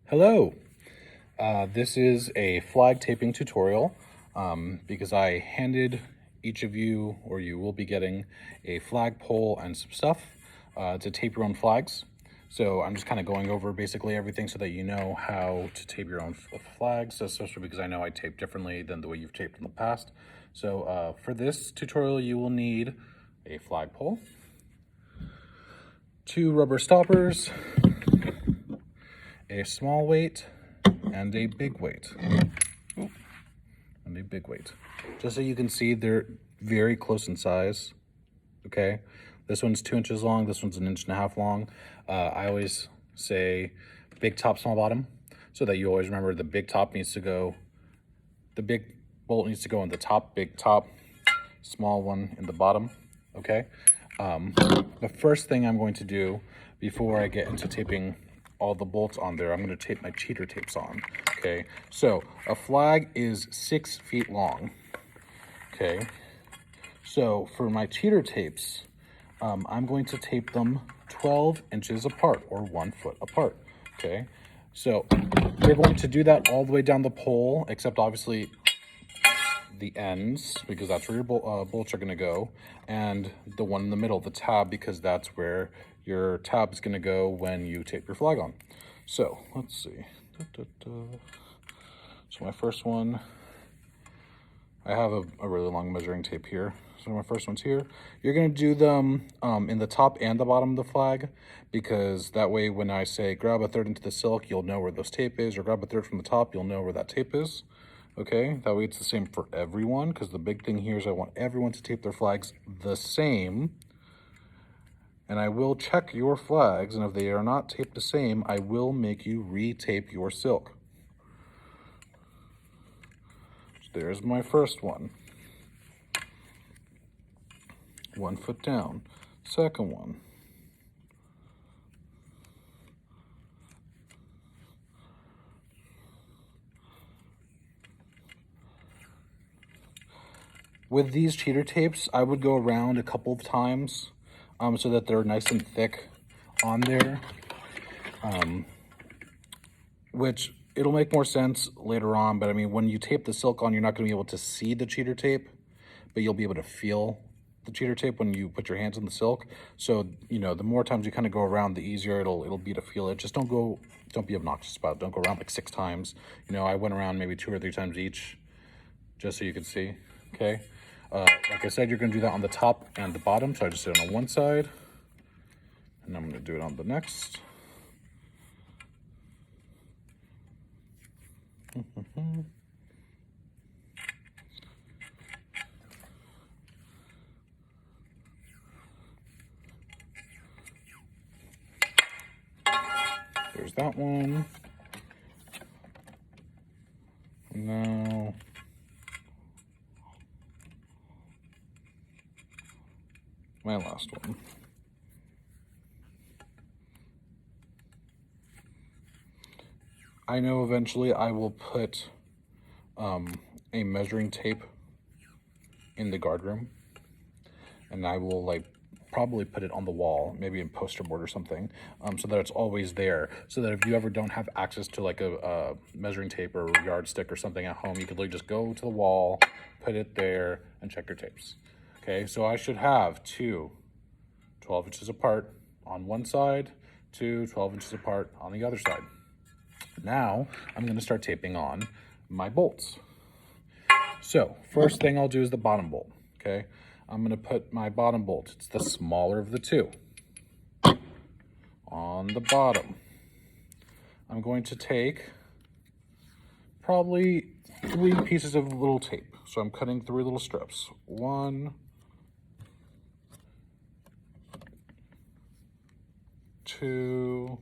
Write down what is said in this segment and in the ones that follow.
Hello, this is a flag taping tutorial because I handed each of you, or you will be getting, a flagpole and some stuff to tape your own flags. So I'm just kind of going over basically everything so that you know how to tape your own flags, especially because I know I tape differently than the way you've taped in the past. So for this tutorial, you will need a flagpole, 2 rubber stoppers, a small weight, and a big weight. And a big weight. Just so you can see, they're very close in size. Okay, this one's 2 inches long, this one's 1.5 inches long. I always say big top, small bottom, so that you always remember the big top needs to go, the big bolt needs to go in the top, big top, small one in the bottom. Okay, the first thing I'm going to do before I get into taping all the bolts on there, I'm going to tape my cheater tapes on. Okay, so a flag is 6 feet long. Okay, so for my cheater tapes, I'm going to tape them 12 inches apart, or 1 foot apart. Okay, so we're going to do that all the way down the pole, except obviously the ends, because that's where your bolts are going to go, and the one in the middle, the tab, because that's where your tab is going to go when you tape your flag on. So let's see. So my first one, I have a really long measuring tape here. So my first one's here. You're going to do them in the top and the bottom of the flag, because that way when I say grab a third into the silk, you'll know where this tape is, or grab a third from the top, you'll know where that tape is. Okay, that way it's the same for everyone, because the big thing here is I want everyone to tape their flags the same. And I will check your flags, and if they are not taped the same, I will make you retape your silk. So there's my first one. 1 foot down. Second one. With these cheater tapes, I would go around a couple of times so that they're nice and thick on there, which it'll make more sense later on. But I mean, when you tape the silk on, you're not going to be able to see the cheater tape, but you'll be able to feel the cheater tape when you put your hands in the silk. So, you know, the more times you kind of go around, the easier it'll be to feel it. Just don't be obnoxious about it. Don't go around like 6 times. You know, I went around maybe 2 or 3 times each, just so you could see. Okay. Like I said, you're going to do that on the top and the bottom. So I just did it on one side, and I'm going to do it on the next. There's that one. Now, my last one. I know eventually I will put a measuring tape in the guard room, and I will probably put it on the wall, maybe in poster board or something, so that it's always there, so that if you ever don't have access to like a measuring tape or a yardstick or something at home, you could just go to the wall, put it there, and check your tapes. Okay, so I should have 2 12 inches apart on one side, 2 12 inches apart on the other side. Now I'm going to start taping on my bolts. So first thing I'll do is the bottom bolt. Okay, I'm going to put my bottom bolt, it's the smaller of the 2, on the bottom. I'm going to take probably 3 pieces of little tape. So I'm cutting 3 little strips. 1, 2,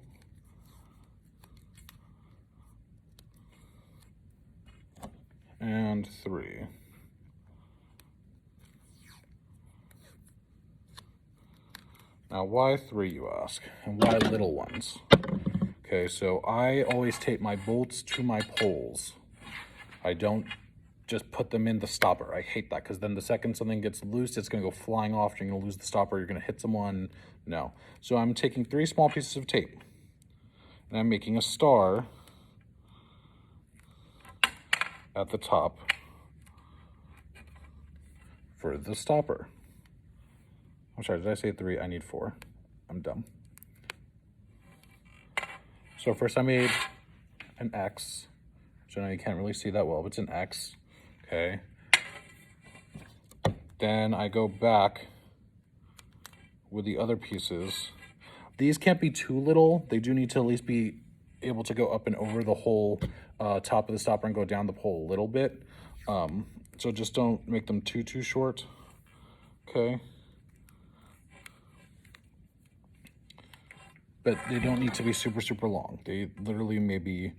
and 3. Now, why 3, you ask? And why little ones? Okay, so I always tape my bolts to my poles. I don't just put them in the stopper. I hate that, because then the second something gets loose, it's going to go flying off, you're going to lose the stopper, you're going to hit someone. No. So I'm taking 3 small pieces of tape, and I'm making a star at the top for the stopper. I'm sorry, did I say 3? I need 4. I'm dumb. So first I made an X, which I know you can't really see that well, but it's an X, okay? Then I go back with the other pieces. These can't be too little. They do need to at least be able to go up and over the whole top of the stopper and go down the pole a little bit. So just don't make them too short, okay? But they don't need to be super long. They literally may be,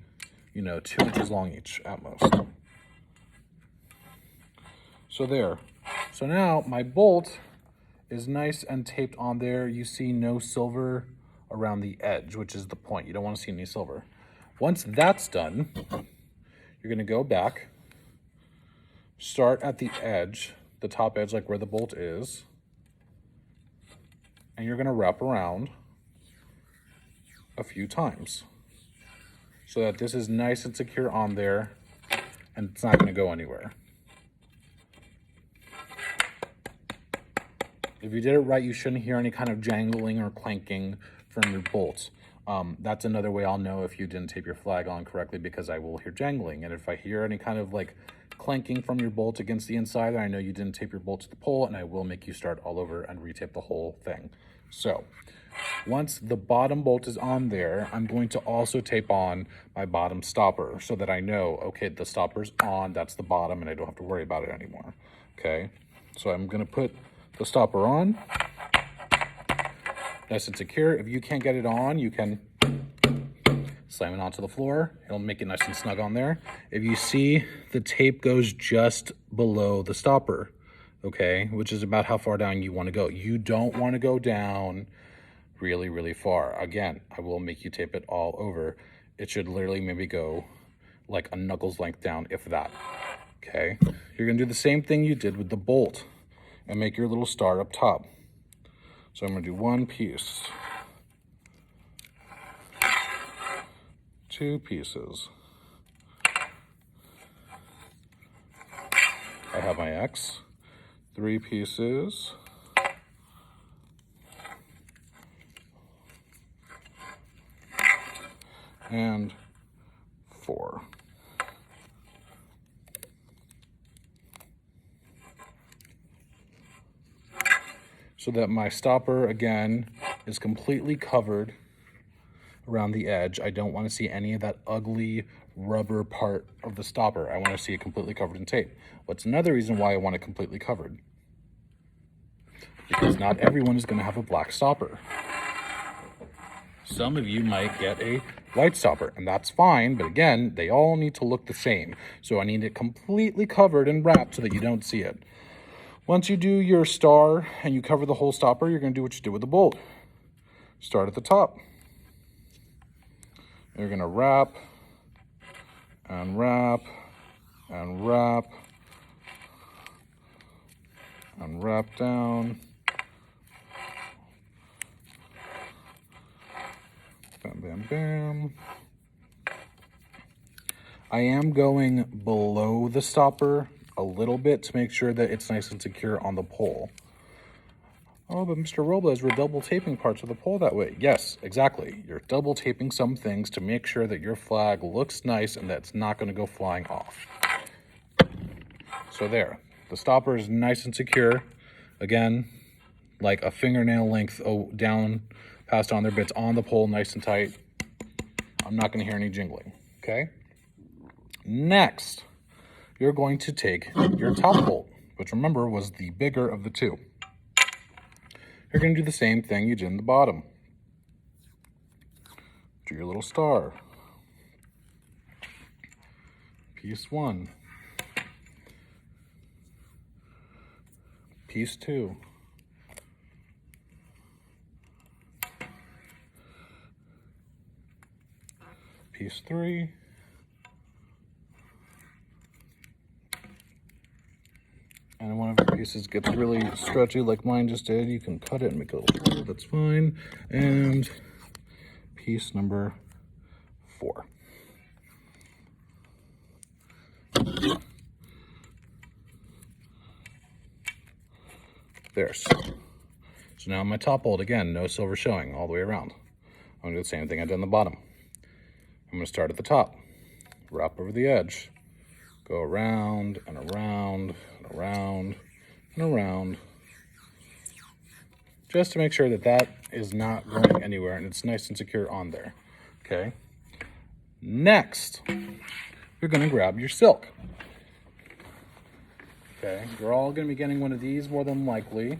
you know, 2 inches long each at most. So there. So now my bolt is nice and taped on there. You see no silver around the edge, which is the point. You don't want to see any silver. Once that's done, you're going to go back, start at the edge, the top edge, like where the bolt is, and you're going to wrap around a few times so that this is nice and secure on there and it's not going to go anywhere. If you did it right, you shouldn't hear any kind of jangling or clanking from your bolts. That's another way I'll know if you didn't tape your flag on correctly, because I will hear jangling. And if I hear any kind of like clanking from your bolt against the inside, I know you didn't tape your bolt to the pole, and I will make you start all over and retape the whole thing. So once the bottom bolt is on there, I'm going to also tape on my bottom stopper so that I know, okay, the stopper's on, that's the bottom, and I don't have to worry about it anymore, okay? So I'm gonna put the stopper on, nice and secure. If you can't get it on, you can slam it onto the floor. It'll make it nice and snug on there. If you see, the tape goes just below the stopper, okay, which is about how far down you want to go. You don't want to go down really far. Again, I will make you tape it all over. It should literally maybe go like a knuckles length down, if that, okay? You're gonna do the same thing you did with the bolt and make your little star up top. So I'm gonna do 1 piece, 2 pieces. I have my X, 3 pieces, and 4. So that my stopper, again, is completely covered around the edge. I don't want to see any of that ugly rubber part of the stopper. I want to see it completely covered in tape. What's another reason why I want it completely covered? Because not everyone is going to have a black stopper. Some of you might get a white stopper, and that's fine, but again, they all need to look the same. So I need it completely covered and wrapped so that you don't see it. Once you do your star and you cover the whole stopper, you're going to do what you did with the bolt. Start at the top. You're going to wrap and wrap and wrap and wrap down. Bam, bam, bam. I am going below the stopper a little bit to make sure that it's nice and secure on the pole. Oh, but Mr. Robles, we're double taping parts of the pole that way. Yes, exactly. You're double taping some things to make sure that your flag looks nice and that's not going to go flying off. So there, the stopper is nice and secure. Again, like a fingernail length down, passed on there, but it's on the pole nice and tight. I'm not going to hear any jingling, okay? Next, you're going to take your top bolt, which remember was the bigger of the two. You're going to do the same thing you did in the bottom. Do your little star. Piece 1. Piece 2. Piece 3. And one of your pieces gets really stretchy like mine just did, you can cut it and make a little hole, that's fine. And piece number 4. There. So now my top bolt, again, no silver showing all the way around. I'm gonna do the same thing I did on the bottom. I'm gonna start at the top, wrap over the edge, go around and around and around and around, just to make sure that that is not going anywhere and it's nice and secure on there, okay? Next, you're gonna grab your silk. Okay, you're all gonna be getting one of these more than likely.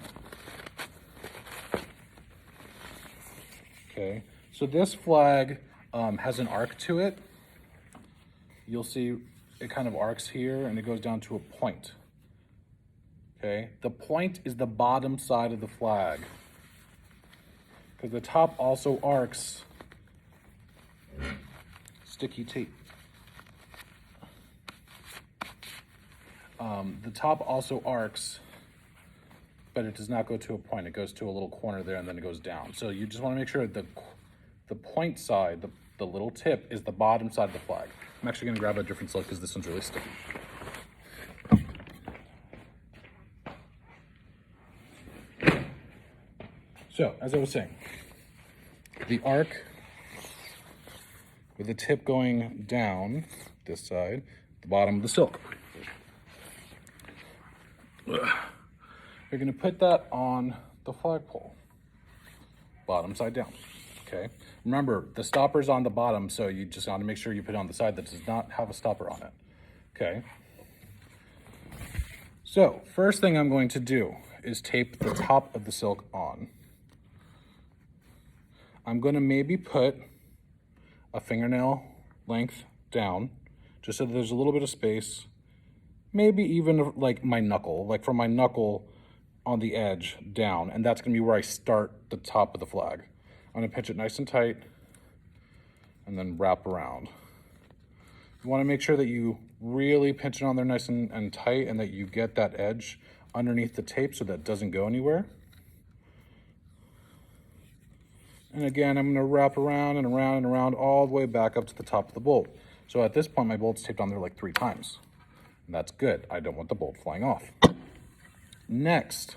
Okay, so this flag has an arc to it. You'll see it kind of arcs here and it goes down to a point. Okay, the point is the bottom side of the flag, because the top also arcs. Sticky tape. The top also arcs, but it does not go to a point. It goes to a little corner there and then it goes down. So you just want to make sure that the point side, the little tip, is the bottom side of the flag. I'm actually going to grab a different silk because this one's really sticky. So, as I was saying, the arc with the tip going down this side, the bottom of the silk. You're going to put that on the flagpole, bottom side down. Okay. Remember, the stopper's on the bottom, so you just want to make sure you put it on the side that does not have a stopper on it. Okay. So, first thing I'm going to do is tape the top of the silk on. I'm going to maybe put a fingernail length down, just so that there's a little bit of space. Maybe even like my knuckle, like from my knuckle on the edge down, and that's gonna be where I start the top of the flag. I'm gonna pinch it nice and tight and then wrap around. You wanna make sure that you really pinch it on there nice and tight, and that you get that edge underneath the tape so that it doesn't go anywhere. And again, I'm gonna wrap around and around and around all the way back up to the top of the bolt. So at this point, my bolt's taped on there like 3 times. And that's good. I don't want the bolt flying off. Next,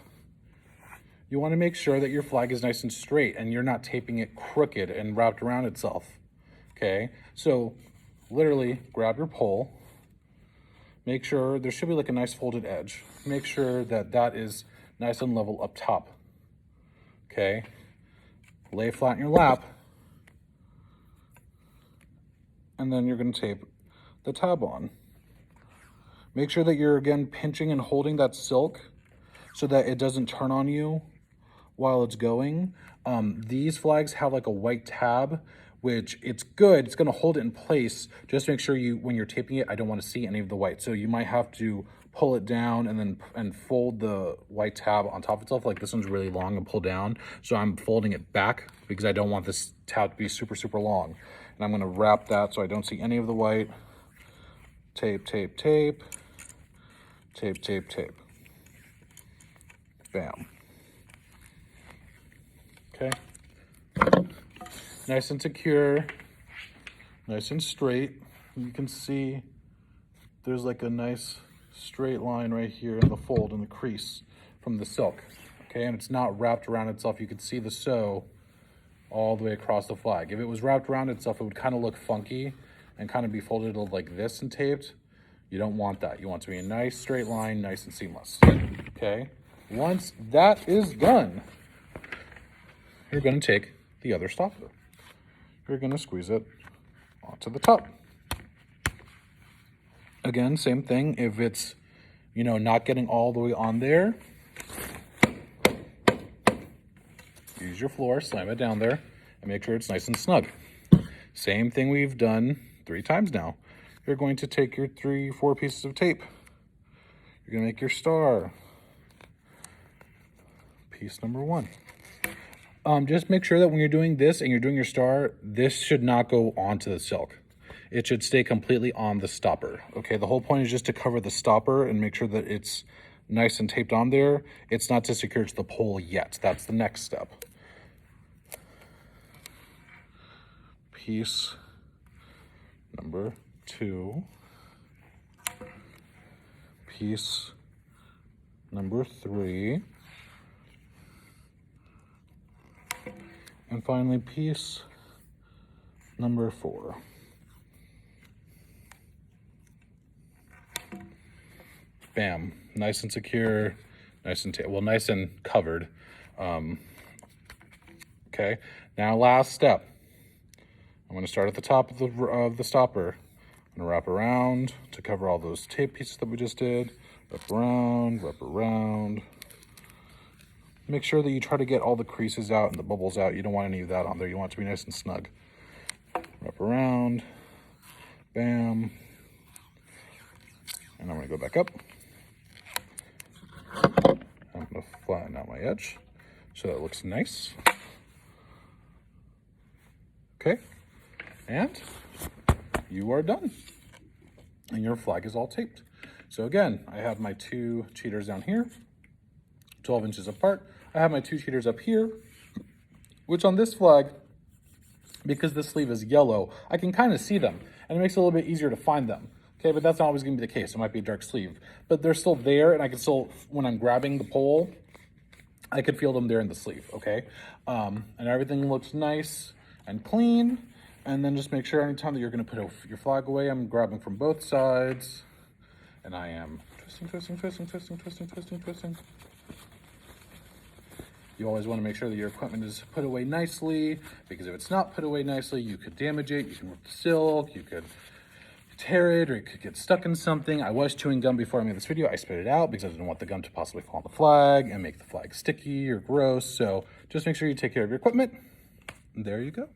you want to make sure that your flag is nice and straight and you're not taping it crooked and wrapped around itself. Okay, so literally grab your pole, make sure there should be like a nice folded edge. Make sure that that is nice and level up top. Okay, lay flat in your lap, and then you're going to tape the tab on. Make sure that you're, again, pinching and holding that silk so that it doesn't turn on you while it's going. These flags have like a white tab, which it's good. It's going to hold it in place. Just make sure you, when you're taping it, I don't want to see any of the white. So you might have to pull it down and fold the white tab on top of itself. Like this one's really long and pull down. So I'm folding it back because I don't want this tab to be super, super long. And I'm going to wrap that so I don't see any of the white. Tape, tape, tape. Tape, tape, tape. Bam. Okay. Nice and secure, nice and straight. You can see there's like a nice straight line right here in the fold, in the crease from the silk. Okay, and it's not wrapped around itself. You can see the sew all the way across the flag. If it was wrapped around itself, it would kind of look funky and kind of be folded like this and taped. You don't want that. You want it to be a nice straight line, nice and seamless. Okay, once that is done, you're going to take the other stopper. You're going to squeeze it onto the top. Again, same thing. If it's, you know, not getting all the way on there, use your floor, slam it down there, and make sure it's nice and snug. Same thing we've done 3 times now. You're going to take your 3 or 4 pieces of tape. You're going to make your star. Piece number 1. Just make sure that when you're doing this and you're doing your star, this should not go onto the silk. It should stay completely on the stopper. Okay, the whole point is just to cover the stopper and make sure that it's nice and taped on there. It's not to secure to the pole yet. That's the next step. Piece number 2. piece number 3. And finally, piece number 4. Bam, nice and secure, nice and nice and covered. Okay, now last step. I'm going to start at the top of the stopper. I'm going to wrap around to cover all those tape pieces that we just did. Wrap around, wrap around. Make sure that you try to get all the creases out and the bubbles out. You don't want any of that on there. You want it to be nice and snug. Wrap around, bam. And I'm going to go back up. I'm going to flatten out my edge so that it looks nice. Okay, and you are done. And your flag is all taped. So again, I have my 2 cheaters down here, 12 inches apart. I have my 2 cheaters up here, which on this flag, because the sleeve is yellow, I can kind of see them, and it makes it a little bit easier to find them. Okay, but that's not always going to be the case. It might be a dark sleeve, but they're still there, and I can still, when I'm grabbing the pole, I can feel them there in the sleeve, okay? And everything looks nice and clean, and then just make sure anytime that you're going to put your flag away, I'm grabbing from both sides, and I am twisting, twisting, twisting, twisting, twisting, twisting, twisting. You always want to make sure that your equipment is put away nicely, because if it's not put away nicely, you could damage it, you can rip the silk, you could tear it, or it could get stuck in something. I was chewing gum before I made this video. I spit it out because I didn't want the gum to possibly fall on the flag and make the flag sticky or gross. So just make sure you take care of your equipment. And there you go.